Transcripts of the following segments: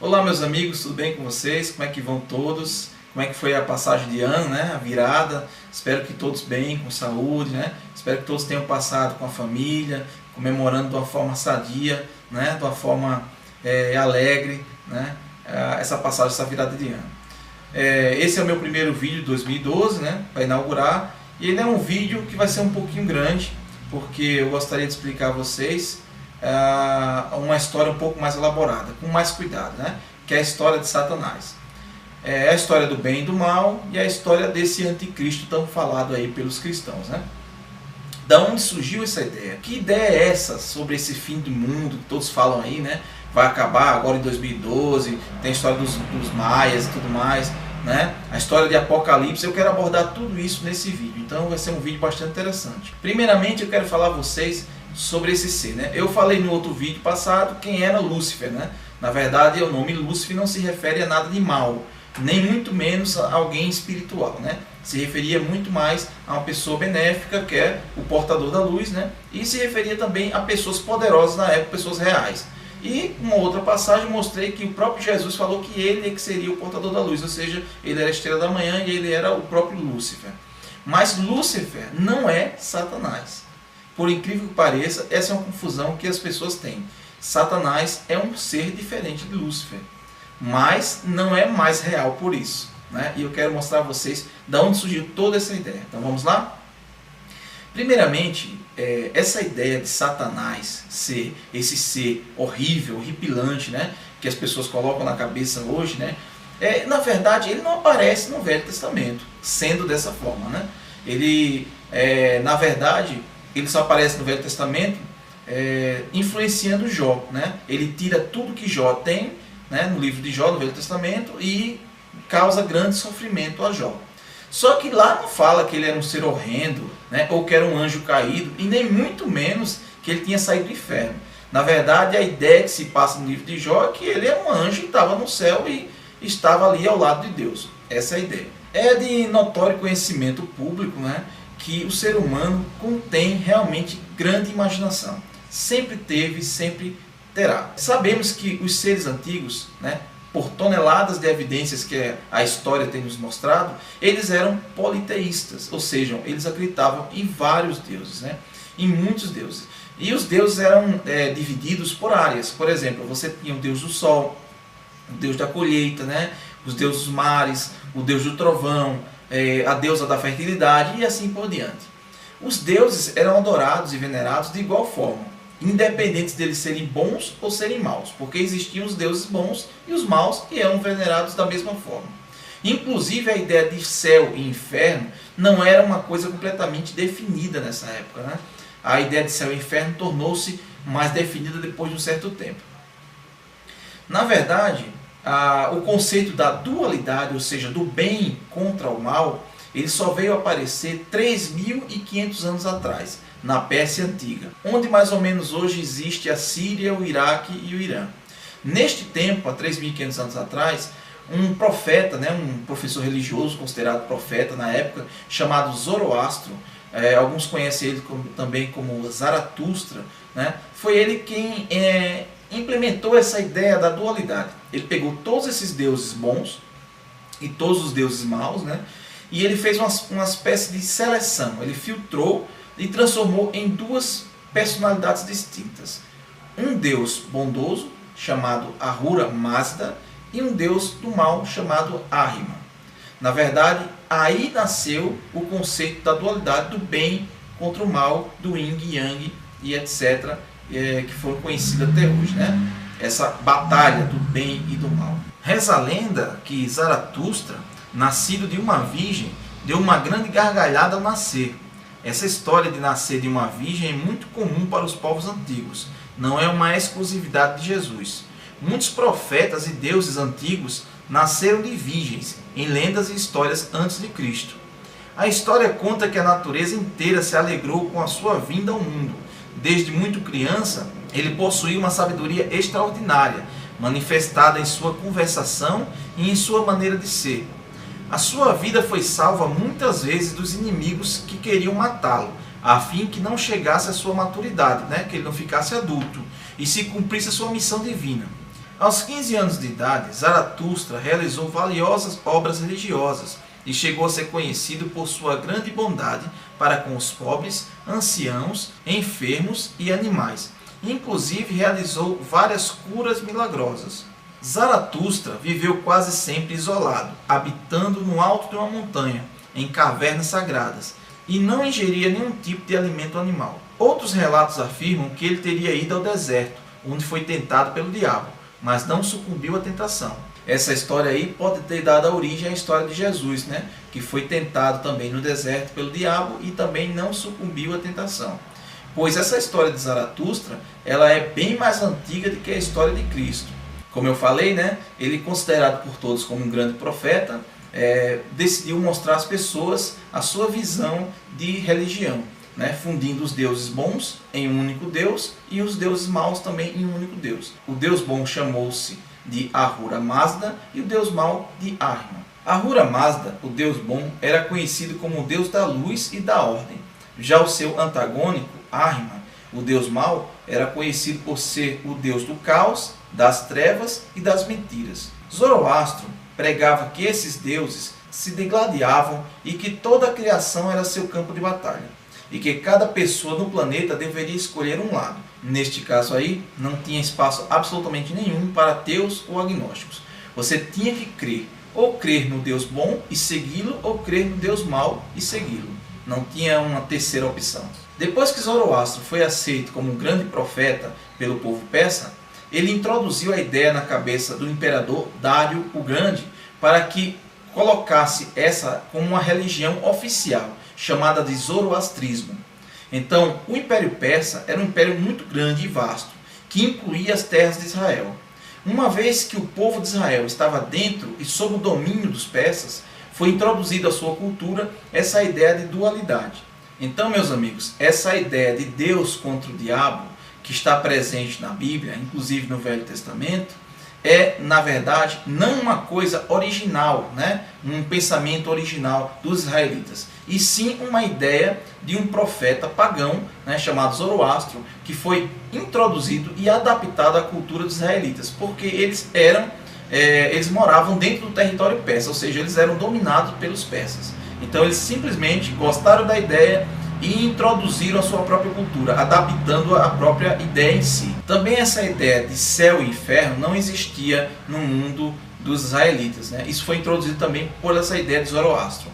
Olá meus amigos, tudo bem com vocês? Como é que vão todos? Como é que foi a passagem de ano, né? A virada? Espero que todos bem, com saúde, né? Espero que todos tenham passado com a família, comemorando de uma forma sadia, né? De uma forma alegre, né? Essa passagem, essa virada de ano. Esse é o meu primeiro vídeo de 2012, né? Para inaugurar. E ele é um vídeo que vai ser um pouquinho grande, porque eu gostaria de explicar a vocês uma história um pouco mais elaborada, com mais cuidado, né? Que é a história de Satanás. É a história do bem e do mal e a história desse anticristo tão falado aí pelos cristãos, né? Da onde surgiu essa ideia? Que ideia é essa sobre esse fim do mundo que todos falam aí, né? Vai acabar agora em 2012, tem a história dos maias e tudo mais, né? A história de Apocalipse. Eu quero abordar tudo isso nesse vídeo, então vai ser um vídeo bastante interessante. Primeiramente eu quero falar a vocês sobre esse ser, né? Eu falei no outro vídeo passado quem era Lúcifer, né? Na verdade o nome Lúcifer não se refere a nada de mal, nem muito menos a alguém espiritual, né? Se referia muito mais a uma pessoa benéfica, que é o portador da luz, né? E se referia também a pessoas poderosas na época, pessoas reais. E uma outra passagem mostrei que o próprio Jesus falou que ele é que seria o portador da luz, ou seja, ele era a estrela da manhã e ele era o próprio Lúcifer. Mas Lúcifer não é Satanás. Por incrível que pareça, essa é uma confusão que as pessoas têm. Satanás é um ser diferente de Lúcifer, mas não é mais real por isso, né? E eu quero mostrar a vocês de onde surgiu toda essa ideia. Então vamos lá? Primeiramente, essa ideia de Satanás ser esse ser horrível, horripilante, né? Que as pessoas colocam na cabeça hoje, né? Na verdade, ele não aparece no Velho Testamento, sendo dessa forma, né? Ele, na verdade, ele só aparece no Velho Testamento influenciando Jó, né? Ele tira tudo que Jó tem, né, no livro de Jó, no Velho Testamento, e causa grande sofrimento a Jó. Só que lá não fala que ele era um ser horrendo, né, ou que era um anjo caído, e nem muito menos que ele tinha saído do inferno. Na verdade, a ideia que se passa no livro de Jó é que ele é um anjo e estava no céu e estava ali ao lado de Deus. Essa é a ideia. É de notório conhecimento público, né, que o ser humano contém realmente grande imaginação. Sempre teve, sempre terá. Sabemos que os seres antigos, né, por toneladas de evidências que a história tem nos mostrado, eles eram politeístas, ou seja, eles acreditavam em vários deuses, né, em muitos deuses. E os deuses eram divididos por áreas. Por exemplo, você tinha o deus do sol, o deus da colheita, né, os deuses dos mares, o deus do trovão, a deusa da fertilidade e assim por diante. Os deuses eram adorados e venerados de igual forma, independentes deles serem bons ou serem maus, porque existiam os deuses bons e os maus e eram venerados da mesma forma. Inclusive a ideia de céu e inferno não era uma coisa completamente definida nessa época, né? A ideia de céu e inferno tornou-se mais definida depois de um certo tempo. Na verdade, o conceito da dualidade, ou seja, do bem contra o mal, ele só veio aparecer 3.500 anos atrás, na Pérsia Antiga, onde mais ou menos hoje existe a Síria, o Iraque e o Irã. Neste tempo, há 3.500 anos atrás, um profeta, né, um professor religioso considerado profeta na época, chamado Zoroastro, alguns conhecem ele também como Zaratustra, né, foi ele quem implementou essa ideia da dualidade. Ele pegou todos esses deuses bons e todos os deuses maus, né, e ele fez uma espécie de seleção. Ele filtrou e transformou em duas personalidades distintas. Um deus bondoso, chamado Ahura Mazda, e um deus do mal, chamado Ahriman. Na verdade, aí nasceu o conceito da dualidade do bem contra o mal, do yin e yang e etc., que foram conhecidos até hoje, né? Essa batalha do bem e do mal. Reza a lenda que Zaratustra, nascido de uma virgem, deu uma grande gargalhada ao nascer. Essa história de nascer de uma virgem é muito comum para os povos antigos, não é uma exclusividade de Jesus. Muitos profetas e deuses antigos nasceram de virgens, em lendas e histórias antes de Cristo. A história conta que a natureza inteira se alegrou com a sua vinda ao mundo. Desde muito criança, ele possuía uma sabedoria extraordinária, manifestada em sua conversação e em sua maneira de ser. A sua vida foi salva muitas vezes dos inimigos que queriam matá-lo, a fim que não chegasse à sua maturidade, né? Que ele não ficasse adulto, e se cumprisse a sua missão divina. Aos 15 anos de idade, Zaratustra realizou valiosas obras religiosas e chegou a ser conhecido por sua grande bondade para com os pobres, anciãos, enfermos e animais. Inclusive realizou várias curas milagrosas. Zaratustra viveu quase sempre isolado, habitando no alto de uma montanha, em cavernas sagradas, e não ingeria nenhum tipo de alimento animal. Outros relatos afirmam que ele teria ido ao deserto, onde foi tentado pelo diabo, mas não sucumbiu à tentação. Essa história aí pode ter dado a origem à história de Jesus, né? Que foi tentado também no deserto pelo diabo e também não sucumbiu à tentação. Pois essa história de Zaratustra, ela é bem mais antiga do que a história de Cristo. Como eu falei, né? Ele, considerado por todos como um grande profeta, decidiu mostrar às pessoas a sua visão de religião, né? Fundindo os deuses bons em um único Deus e os deuses maus também em um único Deus. O Deus bom chamou-se de Ahura Mazda e o Deus mau de Ahriman. Ahura Mazda, o Deus bom, era conhecido como o Deus da luz e da ordem. Já o seu antagônico, Ahriman, o Deus mau, era conhecido por ser o Deus do caos, das trevas e das mentiras. Zoroastro pregava que esses deuses se degladiavam e que toda a criação era seu campo de batalha, e que cada pessoa no planeta deveria escolher um lado. Neste caso aí, não tinha espaço absolutamente nenhum para ateus ou agnósticos. Você tinha que crer, ou crer no Deus bom e segui-lo, ou crer no Deus mau e segui-lo. Não tinha uma terceira opção. Depois que Zoroastro foi aceito como um grande profeta pelo povo persa, ele introduziu a ideia na cabeça do imperador Dário o Grande para que colocasse essa como uma religião oficial, chamada de Zoroastrismo. Então, o Império Persa era um império muito grande e vasto, que incluía as terras de Israel. Uma vez que o povo de Israel estava dentro e sob o domínio dos persas, foi introduzida à sua cultura essa ideia de dualidade. Então, meus amigos, essa ideia de Deus contra o diabo, que está presente na Bíblia, inclusive no Velho Testamento, é, na verdade, não uma coisa original, né? Um pensamento original dos israelitas, e sim uma ideia de um profeta pagão, né, chamado Zoroastro, que foi introduzido e adaptado à cultura dos israelitas, porque eles moravam dentro do território persa, ou seja, eles eram dominados pelos persas. Então eles simplesmente gostaram da ideia e introduziram a sua própria cultura, adaptando a própria ideia em si. Também essa ideia de céu e inferno não existia no mundo dos israelitas, né? Isso foi introduzido também por essa ideia de Zoroastro.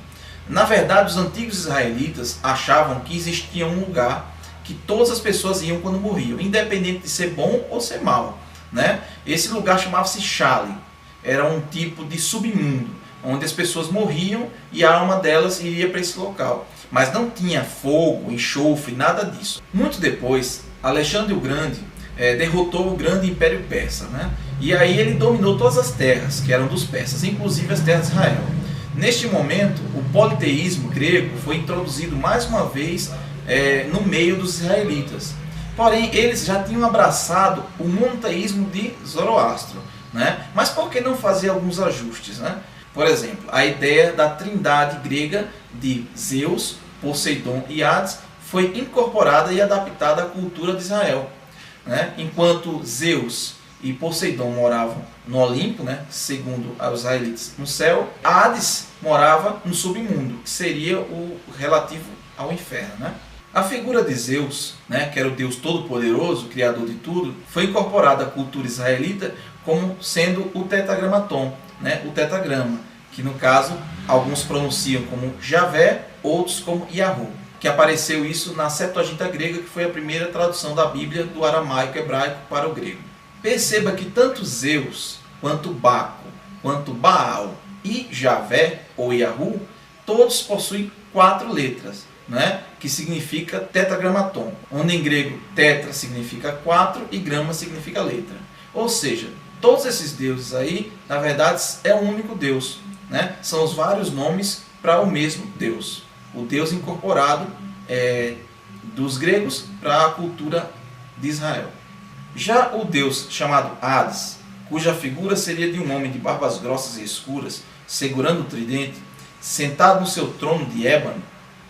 Na verdade, os antigos israelitas achavam que existia um lugar que todas as pessoas iam quando morriam, independente de ser bom ou ser mal, né? Esse lugar chamava-se Shali, era um tipo de submundo, onde as pessoas morriam e a alma delas iria para esse local. Mas não tinha fogo, enxofre, nada disso. Muito depois, Alexandre o Grande derrotou o grande Império Persa, né? E aí ele dominou todas as terras que eram dos persas, inclusive as terras de Israel. Neste momento, o politeísmo grego foi introduzido mais uma vez no meio dos israelitas. Porém, eles já tinham abraçado o monoteísmo de Zoroastro, né? Mas por que não fazer alguns ajustes, né? Por exemplo, a ideia da trindade grega de Zeus, Poseidon e Hades foi incorporada e adaptada à cultura de Israel, né? Enquanto Zeus e Poseidon moravam no Olimpo, né, segundo os israelitas, no céu, Hades morava no submundo, que seria o relativo ao inferno, né? A figura de Zeus, né, que era o Deus todo-poderoso, criador de tudo, foi incorporada à cultura israelita como sendo o tetragramaton, né, o tetragrama, que no caso alguns pronunciam como Javé, outros como Yahu, que apareceu isso na Septuaginta grega, que foi a primeira tradução da Bíblia do aramaico hebraico para o grego. Perceba que tanto Zeus, quanto Baco, quanto Baal e Javé, ou Yahu, todos possuem 4 letras, né, que significa tetragramaton, onde em grego tetra significa 4 e grama significa letra. Ou seja, todos esses deuses aí, na verdade, é um único Deus, né? São os vários nomes para o mesmo Deus. O Deus incorporado dos gregos para a cultura de Israel. Já o Deus chamado Hades, cuja figura seria de um homem de barbas grossas e escuras, segurando o tridente, sentado no seu trono de ébano,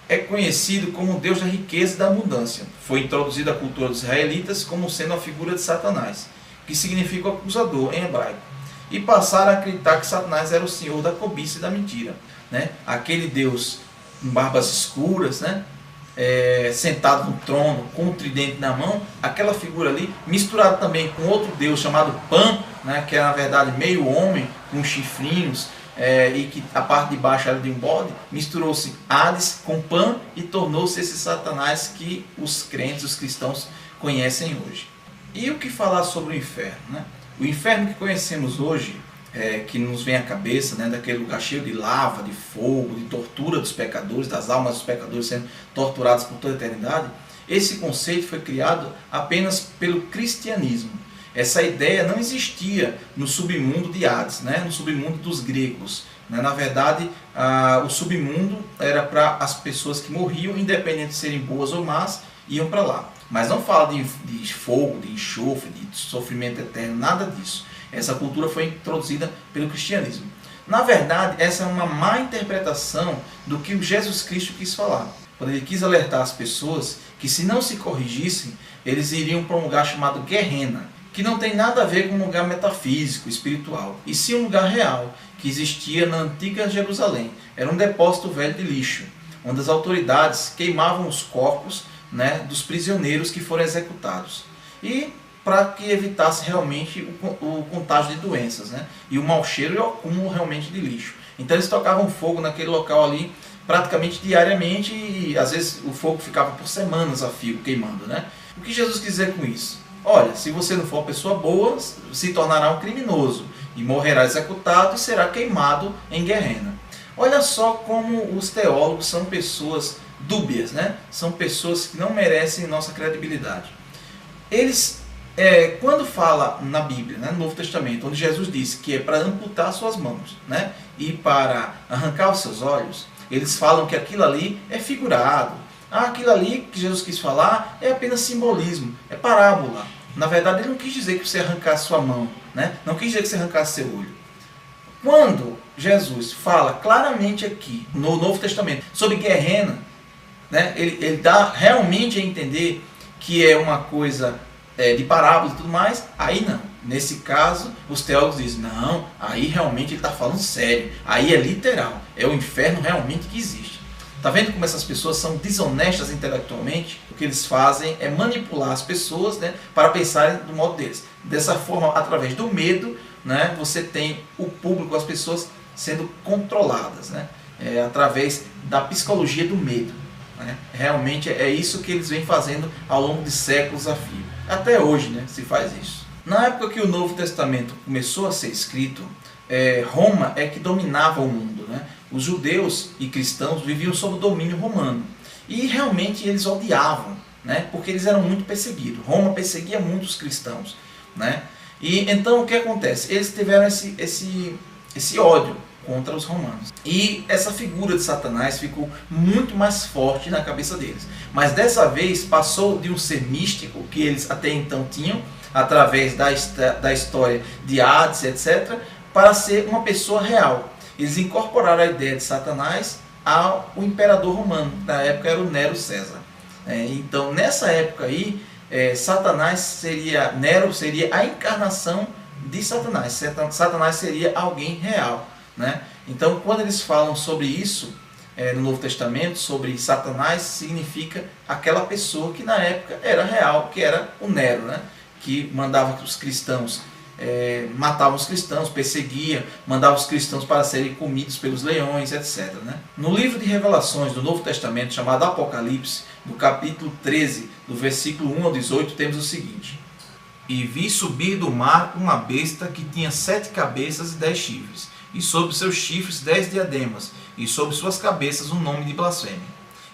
é conhecido como o Deus da riqueza e da abundância. Foi introduzido à cultura dos israelitas como sendo a figura de Satanás. que significa acusador em hebraico, e passaram a acreditar que Satanás era o senhor da cobiça e da mentira, né? Aquele Deus com barbas escuras, né? Sentado no trono com o tridente na mão, aquela figura ali, misturado também com outro Deus chamado Pan, né? Que é na verdade meio homem, com chifrinhos, e que a parte de baixo era de um bode, misturou-se Hades com Pan e tornou-se esse Satanás que os crentes, os cristãos conhecem hoje. E o que falar sobre o inferno, né? O inferno que conhecemos hoje, que nos vem à cabeça, né, daquele lugar cheio de lava, de fogo, de tortura dos pecadores, das almas dos pecadores sendo torturadas por toda a eternidade, esse conceito foi criado apenas pelo cristianismo. Essa ideia não existia no submundo de Hades, né, no submundo dos gregos. Na verdade, o submundo era para as pessoas que morriam, independente de serem boas ou más, iam para lá. Mas não fala de fogo, de enxofre, de sofrimento eterno, nada disso. Essa cultura foi introduzida pelo cristianismo. Na verdade, essa é uma má interpretação do que o Jesus Cristo quis falar. Quando ele quis alertar as pessoas que, se não se corrigissem, eles iriam para um lugar chamado Guerrena, que não tem nada a ver com um lugar metafísico, espiritual, e sim um lugar real, que existia na antiga Jerusalém. Era um depósito velho de lixo, onde as autoridades queimavam os corpos, né, dos prisioneiros que foram executados. E para que evitasse realmente o contágio de doenças, né, e o mau cheiro e o acúmulo realmente de lixo. Então eles tocavam fogo naquele local ali praticamente diariamente e às vezes o fogo ficava por semanas a fio queimando, né? O que Jesus quis dizer com isso? Olha, se você não for uma pessoa boa, se tornará um criminoso e morrerá executado e será queimado em Guerrena. Olha só como os teólogos são pessoas dúbias, né? São pessoas que não merecem nossa credibilidade. Eles, quando fala na Bíblia, né, no Novo Testamento, onde Jesus disse que é para amputar suas mãos, né, e para arrancar os seus olhos, eles falam que aquilo ali é figurado. Aquilo ali que Jesus quis falar é apenas simbolismo, é parábola. Na verdade, ele não quis dizer que você arrancasse sua mão, né? Não quis dizer que você arrancasse seu olho. Quando Jesus fala claramente aqui, no Novo Testamento, sobre Guerrena, né, ele dá realmente a entender que é uma coisa de parábola e tudo mais, aí não. Nesse caso, os teólogos dizem, não, aí realmente ele está falando sério, aí é literal, é o inferno realmente que existe. Está vendo como essas pessoas são desonestas intelectualmente? O que eles fazem é manipular as pessoas, né, para pensarem do modo deles. Dessa forma, através do medo, né, você tem o público, as pessoas sendo controladas, né, através da psicologia do medo. Né? Realmente é isso que eles vêm fazendo ao longo de séculos a fio. Até hoje, né, se faz isso. Na época que o Novo Testamento começou a ser escrito, Roma é que dominava o mundo, né? Os judeus e cristãos viviam sob o domínio romano. E realmente eles odiavam, né? Porque eles eram muito perseguidos. Roma perseguia muito os cristãos, né? E então o que acontece? Eles tiveram esse ódio contra os romanos. E essa figura de Satanás ficou muito mais forte na cabeça deles. Mas dessa vez passou de um ser místico, que eles até então tinham, através da história de Hades, etc., para ser uma pessoa real. Eles incorporaram a ideia de Satanás ao imperador romano. Na época era o Nero César. Então, nessa época aí, Nero seria a encarnação de Satanás. Satanás seria alguém real, né? Então, quando eles falam sobre isso no Novo Testamento, sobre Satanás, significa aquela pessoa que na época era real, que era o Nero, né? Que mandava que os cristãos matavam os cristãos, perseguia, mandava os cristãos para serem comidos pelos leões, etc. Né? No livro de Revelações do Novo Testamento, chamado Apocalipse, no capítulo 13, do versículo 1 ao 18, temos o seguinte: E vi subir do mar uma besta que tinha 7 cabeças e 10 chifres, e sobre seus chifres 10 diademas, e sobre suas cabeças um nome de blasfêmia.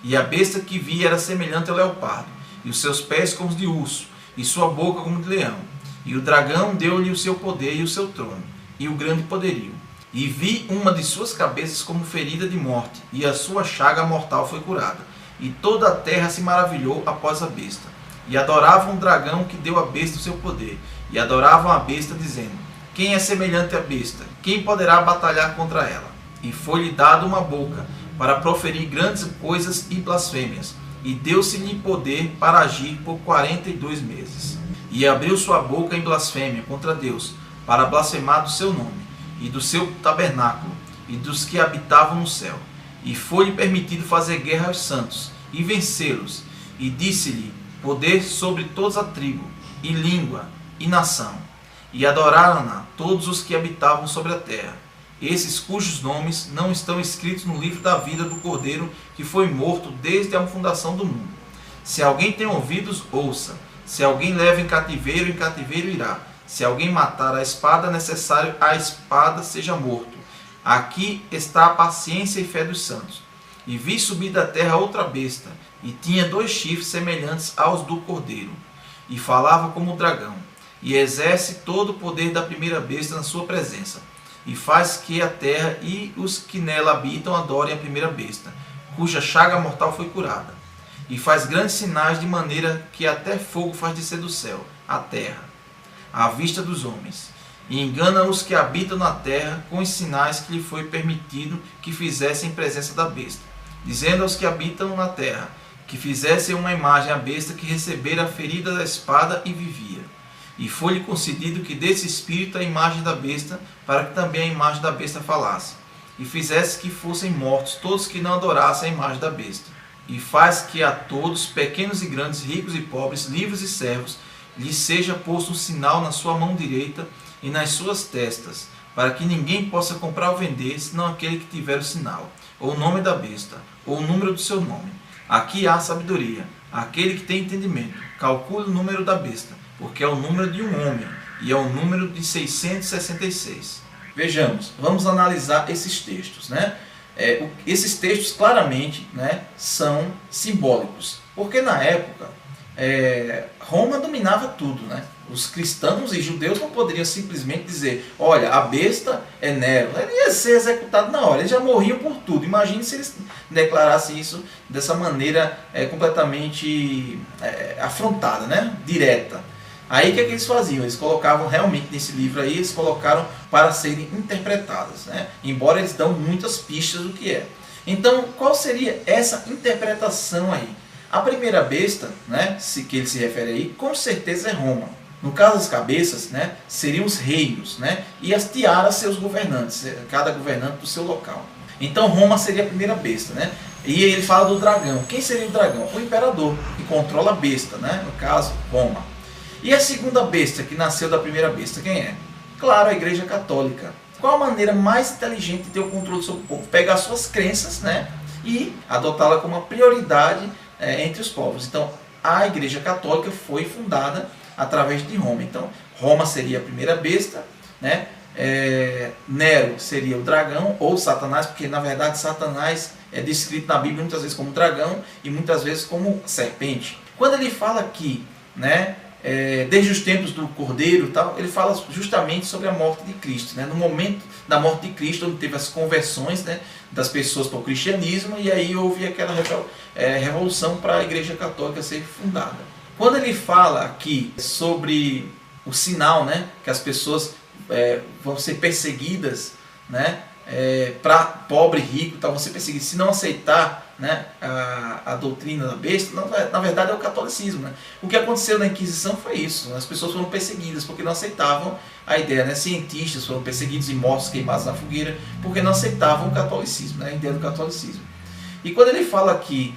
E a besta que vi era semelhante ao leopardo, e os seus pés como os de urso, e sua boca como de leão. E o dragão deu-lhe o seu poder e o seu trono, e o grande poderio. E vi uma de suas cabeças como ferida de morte, e a sua chaga mortal foi curada. E toda a terra se maravilhou após a besta. E adoravam o dragão que deu à besta o seu poder. E adoravam a besta, dizendo: Quem é semelhante à besta? Quem poderá batalhar contra ela? E foi-lhe dada uma boca, para proferir grandes coisas e blasfêmias. E deu-se-lhe poder para agir por 42 meses. e abriu sua boca em blasfêmia contra Deus, para blasfemar do seu nome, e do seu tabernáculo, e dos que habitavam no céu. E foi-lhe permitido fazer guerra aos santos, e vencê-los, e disse-lhe poder sobre toda a tribo, e língua, e nação. E adoraram-na todos os que habitavam sobre a terra, esses cujos nomes não estão escritos no livro da vida do Cordeiro, que foi morto desde a fundação do mundo. Se alguém tem ouvidos, ouça. Se alguém leva em cativeiro irá. Se alguém matar a espada, é necessário a espada seja morto. Aqui está a paciência e fé dos santos. E vi subir da terra outra besta, e tinha 2 chifres semelhantes aos do cordeiro, e falava como o dragão, e exerce todo o poder da primeira besta na sua presença, e faz que a terra e os que nela habitam adorem a primeira besta, cuja chaga mortal foi curada. E faz grandes sinais, de maneira que até fogo faz descer do céu, a terra, à vista dos homens. E engana os que habitam na terra com os sinais que lhe foi permitido que fizessem em presença da besta, dizendo aos que habitam na terra que fizessem uma imagem à besta que recebera a ferida da espada e vivia. E foi-lhe concedido que desse espírito a imagem da besta, para que também a imagem da besta falasse, e fizesse que fossem mortos todos que não adorassem a imagem da besta. E faz que a todos, pequenos e grandes, ricos e pobres, livres e servos, lhe seja posto um sinal na sua mão direita e nas suas testas, para que ninguém possa comprar ou vender, senão aquele que tiver o sinal, ou o nome da besta, ou o número do seu nome. Aqui há sabedoria. Aquele que tem entendimento, calcule o número da besta, porque é o número de um homem, e é o número de 666. Vejamos, vamos analisar esses textos, né? Esses textos claramente, né, são simbólicos, porque na época Roma dominava tudo, né? Os cristãos e judeus não poderiam simplesmente dizer, olha, a besta é Nero. Ele ia ser executado na hora, eles já morriam por tudo. Imagine se eles declarassem isso dessa maneira completamente afrontada, né? Direta. Aí o que eles faziam? Eles colocavam realmente nesse livro aí, eles colocaram para serem interpretadas, né? Embora eles dão muitas pistas do que é. Então, qual seria essa interpretação aí? A primeira besta, né, que ele se refere aí, com certeza é Roma. No caso das cabeças, né, seriam os reinos, né, e as tiaras seus governantes, cada governante do seu local. Então Roma seria a primeira besta, né? E ele fala do dragão. Quem seria o dragão? O imperador, que controla a besta, né? No caso, Roma. E a segunda besta, que nasceu da primeira besta, quem é? Claro, a Igreja Católica. Qual a maneira mais inteligente de ter o controle sobre o povo? Pegar suas crenças, né, e adotá-la como uma prioridade entre os povos. Então, a Igreja Católica foi fundada através de Roma. Então, Roma seria a primeira besta, né? Nero seria o dragão ou Satanás, porque na verdade Satanás é descrito na Bíblia muitas vezes como dragão e muitas vezes como serpente. Quando ele fala aqui, né, desde os tempos do Cordeiro, tal, ele fala justamente sobre a morte de Cristo, né? No momento da morte de Cristo, onde teve as conversões, né, das pessoas para o cristianismo, e aí houve aquela revolução para a Igreja Católica ser fundada. Quando ele fala aqui sobre o sinal, né, que as pessoas vão ser perseguidas, né, para pobre e rico, vão ser perseguidos se não aceitar, né, a doutrina da besta. Na verdade é o catolicismo, né? O que aconteceu na Inquisição foi isso, né? As pessoas foram perseguidas porque não aceitavam a ideia, né? Cientistas foram perseguidos e mortos, queimados na fogueira, porque não aceitavam o catolicismo, né? A ideia do catolicismo. E quando ele fala aqui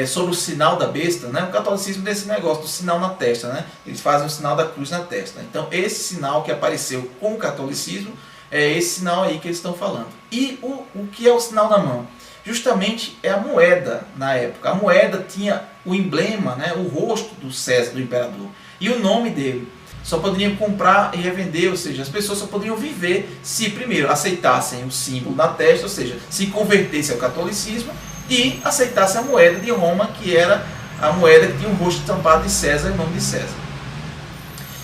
sobre o sinal da besta, né? O catolicismo tem esse negócio do sinal na testa, né? Eles fazem o sinal da cruz na testa. Então esse sinal que apareceu com o catolicismo é esse sinal aí que eles estão falando. E o que é o sinal na mão? Justamente é a moeda na época. A moeda tinha o emblema, né, o rosto do César, do imperador, e o nome dele. Só poderiam comprar e revender, ou seja, as pessoas só poderiam viver se primeiro aceitassem o símbolo na testa, ou seja, se convertessem ao catolicismo e aceitassem a moeda de Roma, que era a moeda que tinha o rosto estampado de César e o nome de César.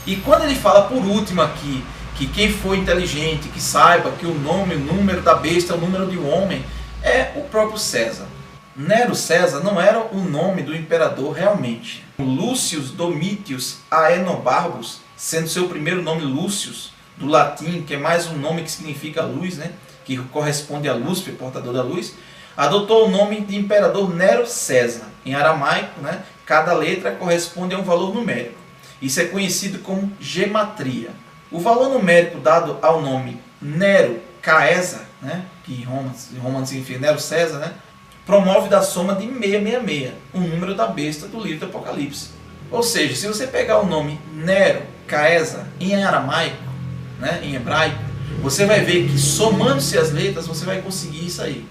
E quando ele fala por último aqui, que quem for inteligente, que saiba que o nome, o número da besta é o número de um homem, é o próprio César. Nero César não era o nome do imperador realmente. Lúcius Domitius Aenobarbus, sendo seu primeiro nome Lúcius, do latim, que é mais um nome que significa luz, né, que corresponde a Lúcifer, portador da luz, adotou o nome de imperador Nero César. Em aramaico, né, cada letra corresponde a um valor numérico. Isso é conhecido como gematria. O valor numérico dado ao nome Nero Caesar, né, que em Roma significa Nero César, né, promove da soma de 666, o número da besta do livro do Apocalipse. Ou seja, se você pegar o nome Nero Caesar em aramaico, né, em hebraico, você vai ver que somando-se as letras você vai conseguir isso aí.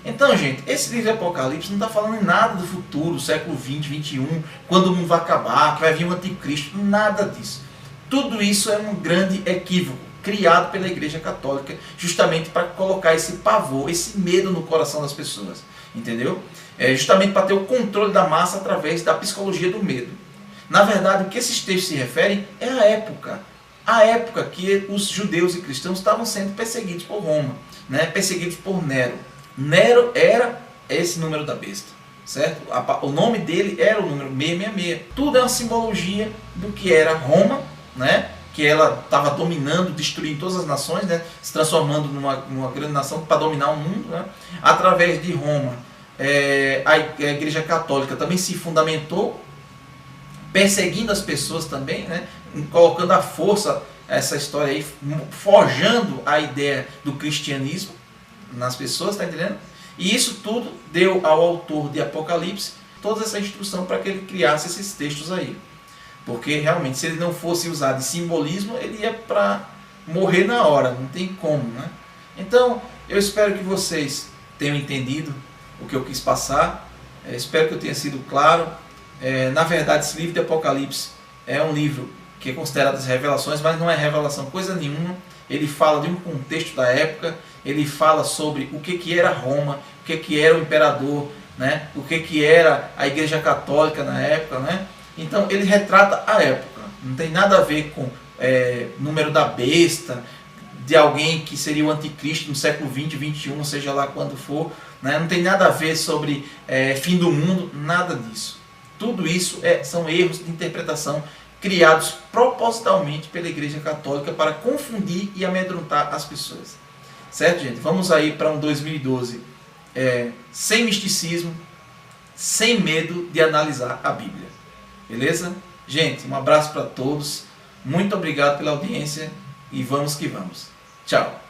Então, gente, esse livro do Apocalipse não está falando em nada do futuro, século 20, 21, quando o mundo vai acabar, que vai vir um anticristo, nada disso. Tudo isso é um grande equívoco criado pela Igreja Católica justamente para colocar esse pavor, esse medo no coração das pessoas, entendeu? É justamente para ter o controle da massa através da psicologia do medo. Na verdade, o que esses textos se referem é a época que os judeus e cristãos estavam sendo perseguidos por Roma, né? Perseguidos por Nero. Nero era esse número da besta, certo? O nome dele era o número 666. Tudo é uma simbologia do que era Roma, né? Que ela estava dominando, destruindo todas as nações, né? Se transformando numa grande nação para dominar o mundo, né? Através de Roma, a Igreja Católica também se fundamentou, perseguindo as pessoas também, né? Colocando à força essa história aí, forjando a ideia do cristianismo nas pessoas, está entendendo? E isso tudo deu ao autor de Apocalipse toda essa instrução para que ele criasse esses textos aí. Porque realmente, se ele não fosse usar de simbolismo, ele ia para morrer na hora, não tem como, né? Então, eu espero que vocês tenham entendido o que eu quis passar, espero que eu tenha sido claro. Na verdade, esse livro de Apocalipse é um livro que é considerado as revelações, mas não é revelação coisa nenhuma. Ele fala de um contexto da época, ele fala sobre o que era Roma, o que era o imperador, né? O que era a Igreja Católica na época, né? Então ele retrata a época, não tem nada a ver com número da besta, de alguém que seria o anticristo no século 20, 21, seja lá quando for, né? Não tem nada a ver sobre fim do mundo, nada disso. Tudo isso são erros de interpretação criados propositalmente pela Igreja Católica para confundir e amedrontar as pessoas. Certo, gente? Vamos aí para um 2012 sem misticismo, sem medo de analisar a Bíblia. Beleza? Gente, um abraço para todos. Muito obrigado pela audiência e vamos que vamos. Tchau!